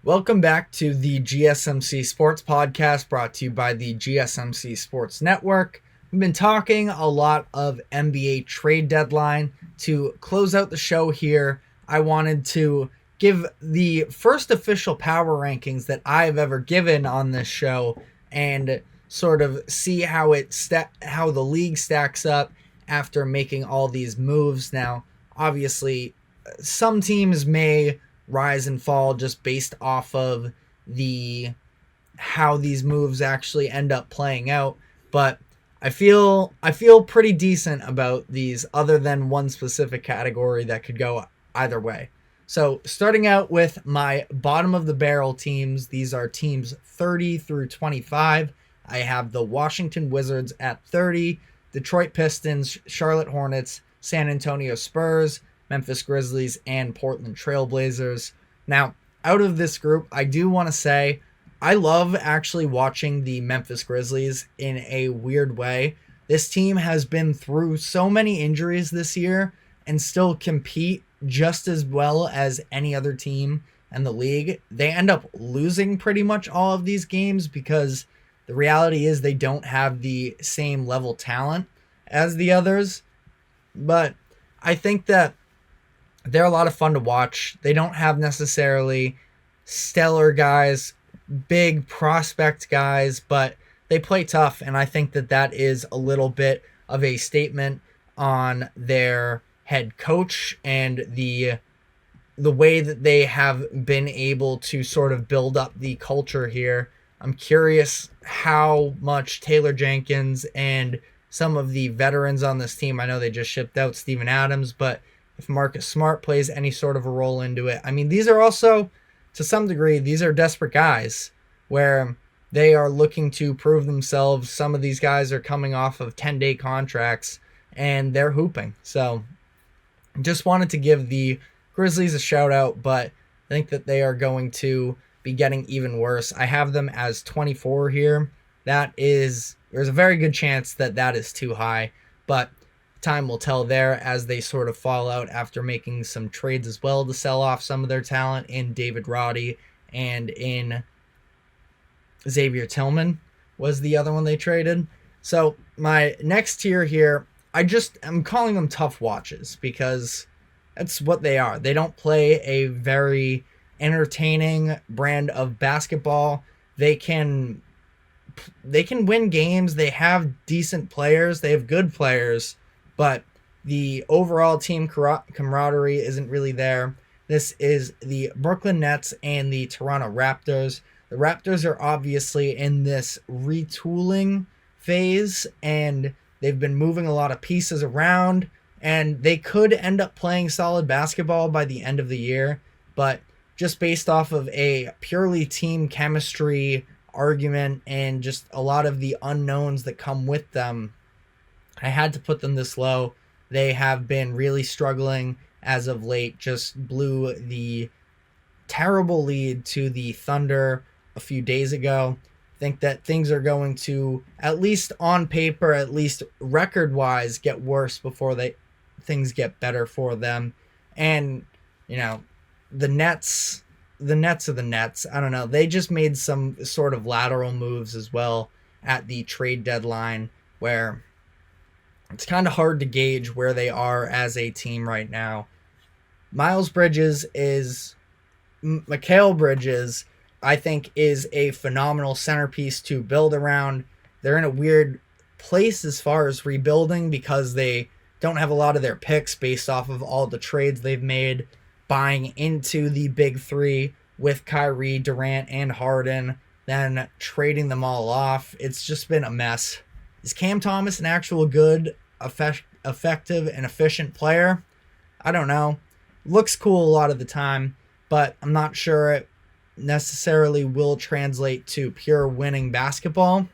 Welcome back to the GSMC Sports Podcast brought to you by the GSMC Sports Network. We've been talking a lot of NBA trade deadline. To close out the show here, I wanted to give the first official power rankings that I've ever given on this show and sort of see how how the league stacks up after making all these moves. Now, obviously, some teams may rise and fall just based off of the how these moves actually end up playing out, but I feel pretty decent about these other than one specific category that could go either way. So starting out with my bottom of the barrel teams, these are teams 30 through 25. I have the Washington Wizards at 30, Detroit Pistons, Charlotte Hornets, San Antonio Spurs, Memphis Grizzlies, and Portland Trailblazers. Now, out of this group, I do want to say I love actually watching the Memphis Grizzlies in a weird way. This team has been through so many injuries this year and still compete just as well as any other team in the league. They end up losing pretty much all of these games because the reality is they don't have the same level talent as the others. But I think that they're a lot of fun to watch. They don't have necessarily stellar guys, big prospect guys, but they play tough, and I think that that is a little bit of a statement on their head coach and the way that they have been able to sort of build up the culture here. I'm curious how much Taylor Jenkins and some of the veterans on this team, I know they just shipped out Steven Adams, but if Marcus Smart plays any sort of a role into it. I mean, these are also, to some degree, these are desperate guys where they are looking to prove themselves. Some of these guys are coming off of 10-day contracts, and they're hooping. So just wanted to give the Grizzlies a shout-out, but I think that they are going to be getting even worse. I have them as 24 here. There's a very good chance that that is too high, but time will tell there as they sort of fall out after making some trades as well to sell off some of their talent in David Roddy and in Xavier Tillman was the other one they traded. So my next tier here, I'm calling them tough watches because that's what they are. They don't play a very entertaining brand of basketball. They can win games. They have decent players. They have good players, but the overall team camaraderie isn't really there. This is the Brooklyn Nets and the Toronto Raptors. The Raptors are obviously in this retooling phase, and they've been moving a lot of pieces around, and they could end up playing solid basketball by the end of the year, but just based off of a purely team chemistry argument and just a lot of the unknowns that come with them, I had to put them this low. They have been really struggling as of late. Just blew the terrible lead to the Thunder a few days ago. I think that things are going to, at least on paper, at least record-wise, get worse before things get better for them. And, the Nets are the Nets. I don't know. They just made some sort of lateral moves as well at the trade deadline where it's kind of hard to gauge where they are as a team right now. Mikal Bridges, I think, is a phenomenal centerpiece to build around. They're in a weird place as far as rebuilding because they don't have a lot of their picks based off of all the trades they've made, buying into the big three with Kyrie, Durant, and Harden, then trading them all off. It's just been a mess. Is Cam Thomas an actual good, effective, and efficient player? I don't know. Looks cool a lot of the time, but I'm not sure it necessarily will translate to pure winning basketball.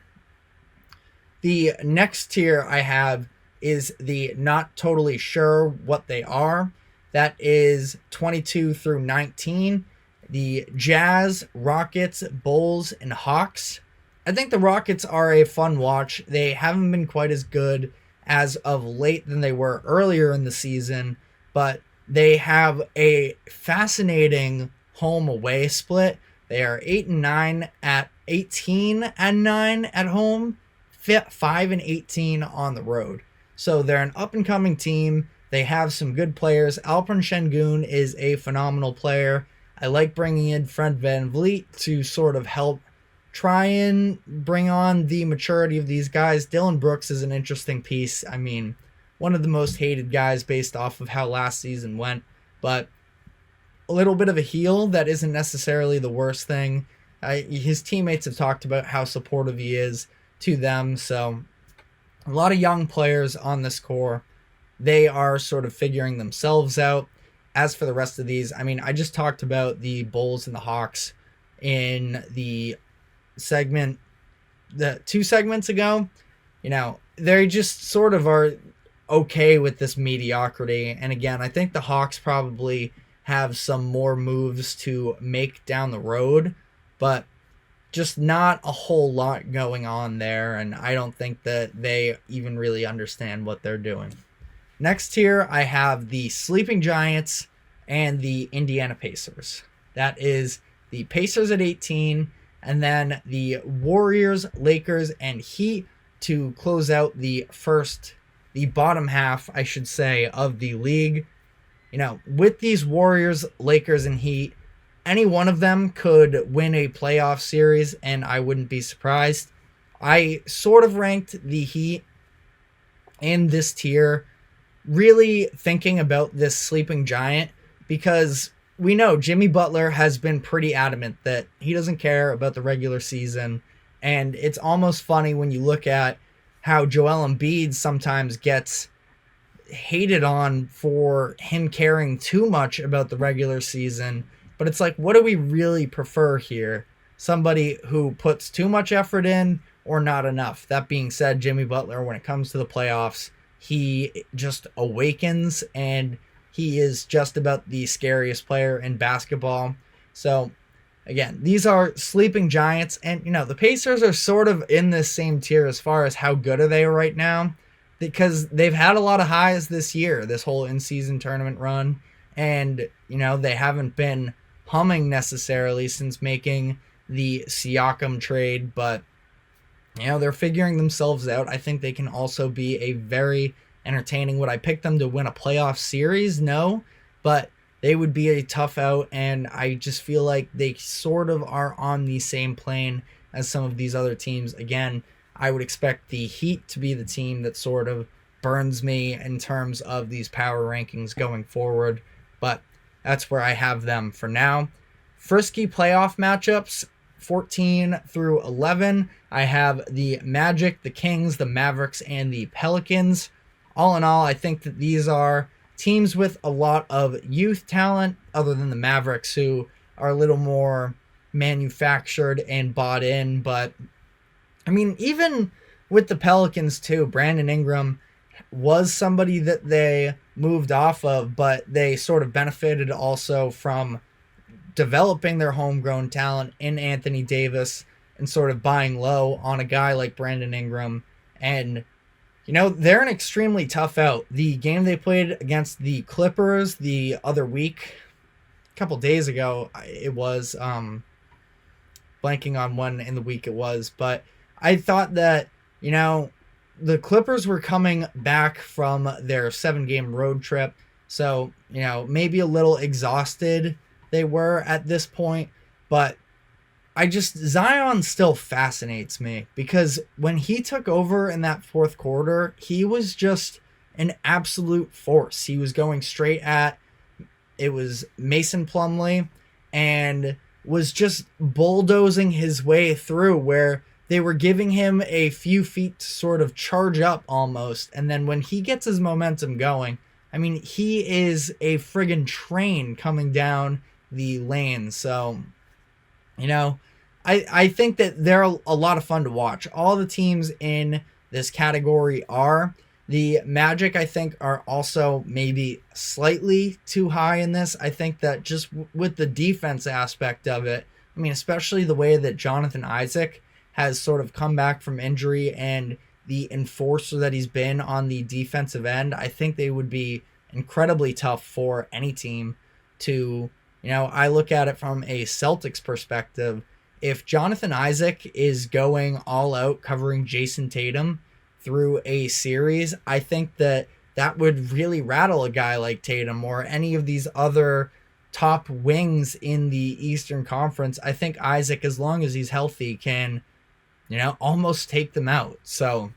The next tier I have is the not totally sure what they are. That is 22 through 19. The Jazz, Rockets, Bulls, and Hawks. I think the Rockets are a fun watch. They haven't been quite as good as of late than they were earlier in the season, but they have a fascinating home-away split They are 8-9 at 18-9 at home, 5-18 on the road. So they're an up-and-coming team. They have some good players. Alperen Şengün is a phenomenal player. I like bringing in Fred VanVleet to sort of help try and bring on the maturity of these guys. Dylan Brooks is an interesting piece. I mean, one of the most hated guys based off of how last season went, but a little bit of a heel that isn't necessarily the worst thing. His teammates have talked about how supportive he is to them, so a lot of young players on this core. They are sort of figuring themselves out. As for the rest of these, I mean, I just talked about the Bulls and the Hawks in the segment, the 2 segments ago. You know, they just sort of are okay with this mediocrity. And again, I think the Hawks probably have some more moves to make down the road, but just not a whole lot going on there. And I don't think that they even really understand what they're doing. Next here, I have the Sleeping Giants and the Indiana Pacers. That is the Pacers at 18, and then the Warriors, Lakers, and Heat to close out the bottom half, I should say, of the league. You know, with these Warriors, Lakers, and Heat, any one of them could win a playoff series, and I wouldn't be surprised. I sort of ranked the Heat in this tier, really thinking about this sleeping giant, because we know Jimmy Butler has been pretty adamant that he doesn't care about the regular season, and it's almost funny when you look at how Joel Embiid sometimes gets hated on for him caring too much about the regular season. But it's like, what do we really prefer here? Somebody who puts too much effort in or not enough? That being said, Jimmy Butler, when it comes to the playoffs, he just awakens, and he is just about the scariest player in basketball. So again, these are sleeping giants, and you know, the Pacers are sort of in this same tier as far as how good are they right now, because they've had a lot of highs this year, this whole in-season tournament run, and you know, they haven't been humming necessarily since making the Siakam trade, but you know, they're figuring themselves out. I think they can also be a very entertaining. Would I pick them to win a playoff series? No, but they would be a tough out, and I just feel like they sort of are on the same plane as some of these other teams. Again, I would expect the Heat to be the team that sort of burns me in terms of these power rankings going forward, but that's where I have them for now. Frisky playoff matchups, 14 through 11. I have the Magic, the Kings, the Mavericks, and the Pelicans. All in all, I think that these are teams with a lot of youth talent, other than the Mavericks, who are a little more manufactured and bought in. But, I mean, even with the Pelicans, too, Brandon Ingram was somebody that they moved off of, but they sort of benefited also from developing their homegrown talent in Anthony Davis and sort of buying low on a guy like Brandon Ingram. And, you know, they're an extremely tough out. The game they played against the Clippers the other week, a couple days ago, it was, blanking on when in the week it was, but I thought that, you know, the Clippers were coming back from their 7-game road trip. So, you know, maybe a little exhausted they were at this point, but Zion still fascinates me, because when he took over in that fourth quarter, he was just an absolute force. He was going straight at, it was Mason Plumlee, and was just bulldozing his way through, where they were giving him a few feet to sort of charge up almost. And then when he gets his momentum going, I mean, he is a friggin' train coming down the lane. So, you know, I think that they're a lot of fun to watch. All the teams in this category are. The Magic, I think, are also maybe slightly too high in this. I think that just with the defense aspect of it, I mean, especially the way that Jonathan Isaac has sort of come back from injury and the enforcer that he's been on the defensive end, I think they would be incredibly tough for any team to I look at it from a Celtics perspective. If Jonathan Isaac is going all out covering Jason Tatum through a series, I think that would really rattle a guy like Tatum or any of these other top wings in the Eastern Conference. I think Isaac, as long as he's healthy, can, almost take them out. So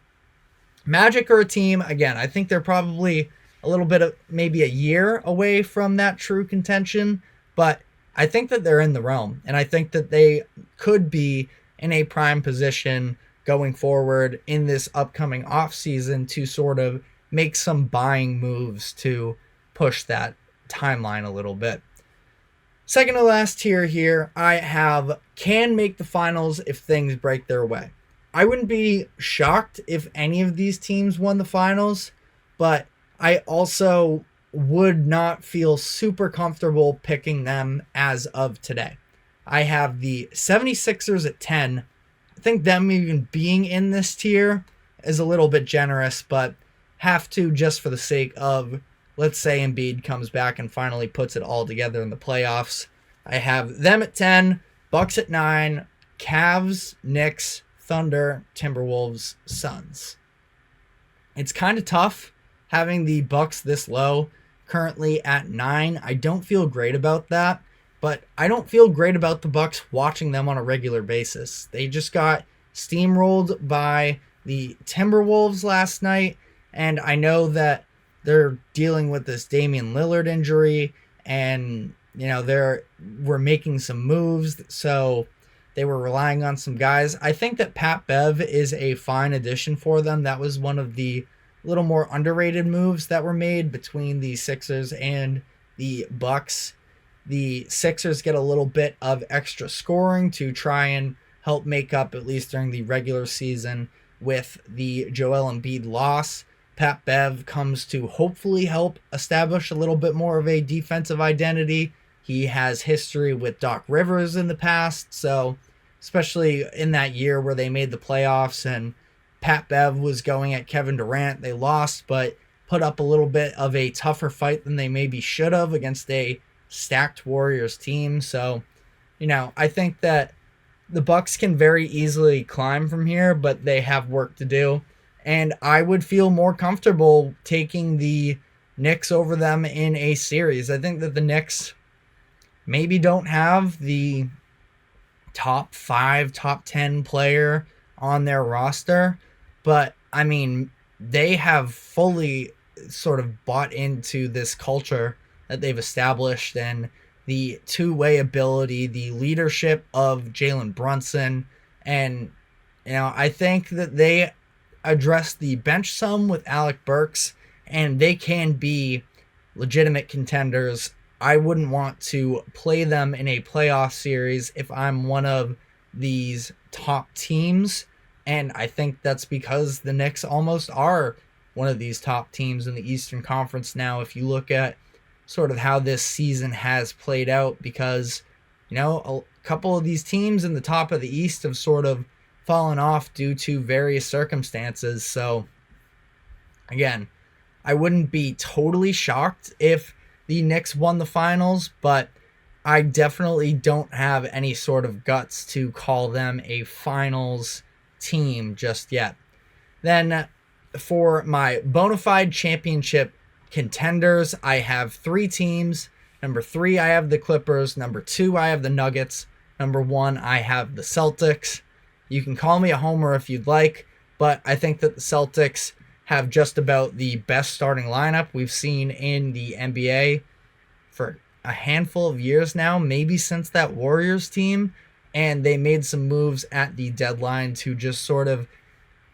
Magic are a team, again, I think they're probably a little bit of maybe a year away from that true contention, but I think that they're in the realm, and I think that they could be in a prime position going forward in this upcoming offseason to sort of make some buying moves to push that timeline a little bit. Second to last tier here, I have can make the finals if things break their way. I wouldn't be shocked if any of these teams won the finals, but I also would not feel super comfortable picking them as of today. I have the 76ers at 10. I think them even being in this tier is a little bit generous, but have to just for the sake of, let's say Embiid comes back and finally puts it all together in the playoffs. I have them at 10, Bucks at 9, Cavs, Knicks, Thunder, Timberwolves, Suns. It's kind of tough having the Bucks this low, currently at 9. I don't feel great about that, but I don't feel great about the Bucks watching them on a regular basis. They just got steamrolled by the Timberwolves last night, and I know that they're dealing with this Damian Lillard injury, and we're making some moves, so they were relying on some guys. I think that Pat Bev is a fine addition for them. That was one of the little more underrated moves that were made between the Sixers and the Bucks. The Sixers get a little bit of extra scoring to try and help make up, at least during the regular season, with the Joel Embiid loss. Pat Bev comes to hopefully help establish a little bit more of a defensive identity. He has history with Doc Rivers in the past, so especially in that year where they made the playoffs and Pat Bev was going at Kevin Durant, they lost, but put up a little bit of a tougher fight than they maybe should have against a stacked Warriors team. So, I think that the Bucks can very easily climb from here, but they have work to do. And I would feel more comfortable taking the Knicks over them in a series. I think that the Knicks maybe don't have the top 5, top 10 player on their roster, but I mean, they have fully sort of bought into this culture that they've established and the two-way ability, the leadership of Jalen Brunson. And, I think that they address the bench some with Alec Burks, and they can be legitimate contenders. I wouldn't want to play them in a playoff series if I'm one of these top teams, and I think that's because the Knicks almost are one of these top teams in the Eastern Conference now, if you look at sort of how this season has played out, because, a couple of these teams in the top of the East have sort of fallen off due to various circumstances. So, again, I wouldn't be totally shocked if the Knicks won the finals, but I definitely don't have any sort of guts to call them a finals team just yet. Then for my bona fide championship contenders, I have 3 teams. Number 3, I have the Clippers. Number 2, I have the Nuggets. Number 1, I have the Celtics. You can call me a homer if you'd like, but I think that the Celtics have just about the best starting lineup we've seen in the NBA for a handful of years now, maybe since that Warriors team, and they made some moves at the deadline to just sort of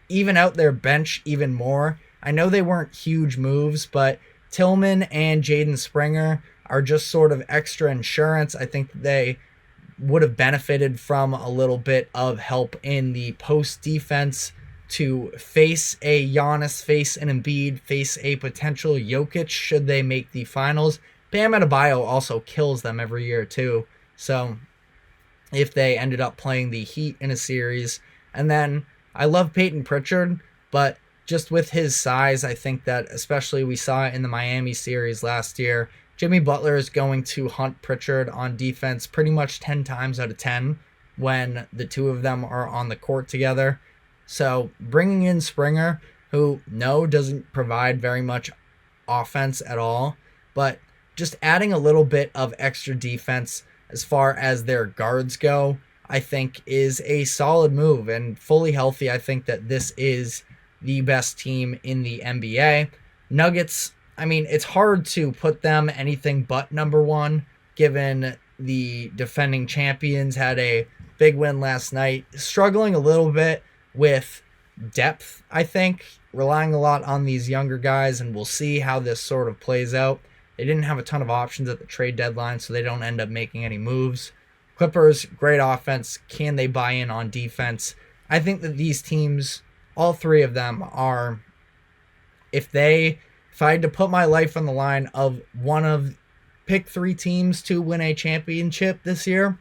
even out their bench even more. I know they weren't huge moves, but Tillman and Jaden Springer are just sort of extra insurance. I think they would have benefited from a little bit of help in the post defense to face a Giannis, face an Embiid, face a potential Jokic should they make the finals. Bam Adebayo also kills them every year too. So if they ended up playing the Heat in a series. And then I love Peyton Pritchard, but just with his size, I think that especially we saw it in the Miami series last year, Jimmy Butler is going to hunt Pritchard on defense pretty much 10 times out of 10 when the two of them are on the court together. So bringing in Springer, who doesn't provide very much offense at all, but just adding a little bit of extra defense as far as their guards go, I think is a solid move. And fully healthy, I think that this is the best team in the NBA. Nuggets, I mean, it's hard to put them anything but number one, given the defending champions had a big win last night. Struggling a little bit with depth, I think, relying a lot on these younger guys, and we'll see how this sort of plays out. They didn't have a ton of options at the trade deadline, so they don't end up making any moves. Clippers, great offense. Can they buy in on defense? I think that these teams, all three of them, are, if I had to put my life on the line of pick three teams to win a championship this year,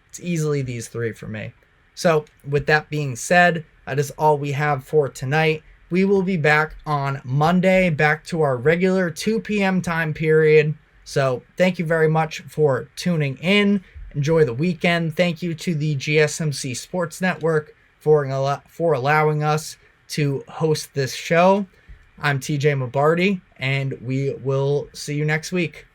it's easily these three for me. So with that being said, that is all we have for tonight. We will be back on Monday, back to our regular 2 p.m. time period. So thank you very much for tuning in. Enjoy the weekend. Thank you to the GSMC Sports Network for allowing us to host this show. I'm TJ Mabardi, and we will see you next week.